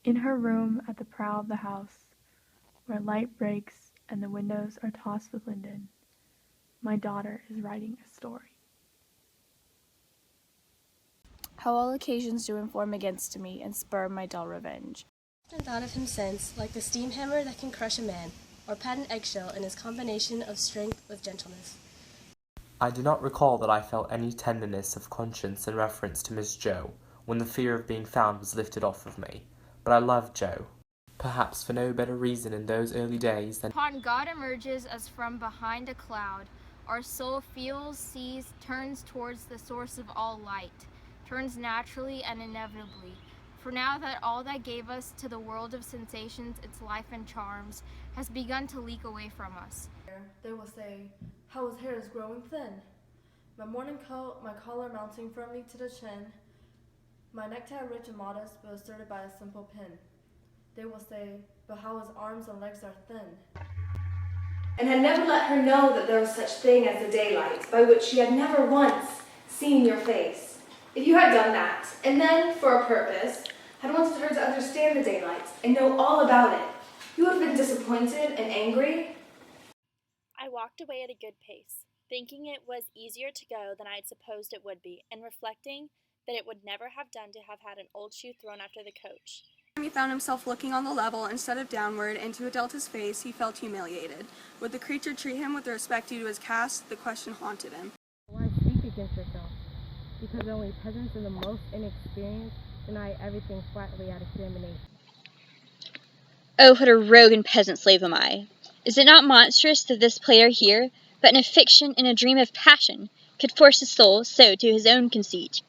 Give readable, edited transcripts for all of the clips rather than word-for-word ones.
In her room at the prow of the house, where light breaks and the windows are tossed with linden, my daughter is writing a story. How all occasions do inform against me and spur my dull revenge. I thought of him since, like the steam hammer that can crush a man, or patent eggshell in his combination of strength with gentleness. I do not recall that I felt any tenderness of conscience in reference to Miss Joe when the fear of being found was lifted off of me, but I loved Joe, perhaps for no better reason in those early days than upon God emerges as from behind a cloud, our soul feels, sees, turns towards the source of all light, turns naturally and inevitably. For now that all that gave us to the world of sensations, its life and charms, has begun to leak away from us. They will say, how his hair is growing thin. My morning coat, my collar mounting firmly to the chin, my necktie rich and modest, but asserted by a simple pin. They will say, but how his arms and legs are thin. And had never let her know that there was such thing as the daylight, by which she had never once seen your face. If you had done that, and then, for a purpose, had wanted her to understand the daylight and know all about it, you would have been disappointed and angry. I walked away at a good pace, thinking it was easier to go than I had supposed it would be, and reflecting that it would never have done to have had an old shoe thrown after the coach. He found himself looking on the level instead of downward into Adelta's face. He felt humiliated. Would the creature treat him with the respect due to his caste? The question haunted him. Why speak against yourself? Because only peasants and the most inexperienced deny everything flatly at examination. Oh, what a rogue and peasant slave am I! Is it not monstrous that this player here, but in a fiction, in a dream of passion, could force his soul so to his own conceit?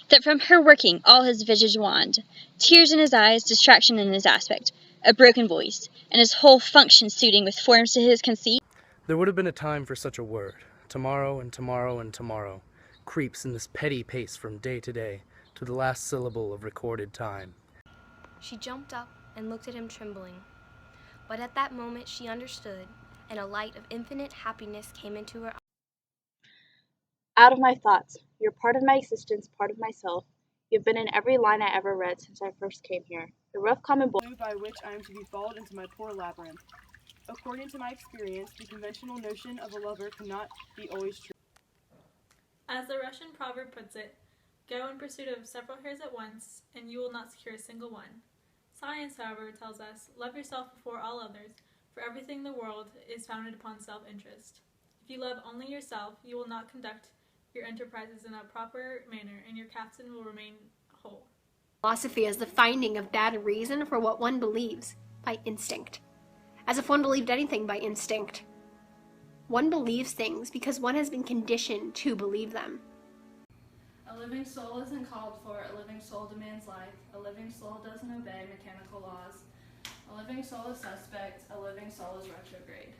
That from her working all his visage wand, tears in his eyes, distraction in his aspect, a broken voice, and his whole function suiting with forms to his conceit? There would have been a time for such a word. Tomorrow and tomorrow and tomorrow creeps in this petty pace from day to day to the last syllable of recorded time. She jumped up and looked at him trembling. But at that moment she understood, and a light of infinite happiness came into her eyes. Out of my thoughts, you're part of my existence, part of myself. You've been in every line I ever read since I first came here. The rough common boy by which I am to be followed into my poor labyrinth. According to my experience, the conventional notion of a lover cannot be always true. As the Russian proverb puts it, go in pursuit of several hares at once, and you will not secure a single one. Science, however, tells us, love yourself before all others, for everything in the world is founded upon self-interest. If you love only yourself, you will not conduct your enterprises in a proper manner, and your captain will remain whole. Philosophy is the finding of bad reason for what one believes by instinct, as if one believed anything by instinct. One believes things because one has been conditioned to believe them. A living soul isn't called for, a living soul demands life, a living soul doesn't obey mechanical laws, a living soul is suspect, a living soul is retrograde.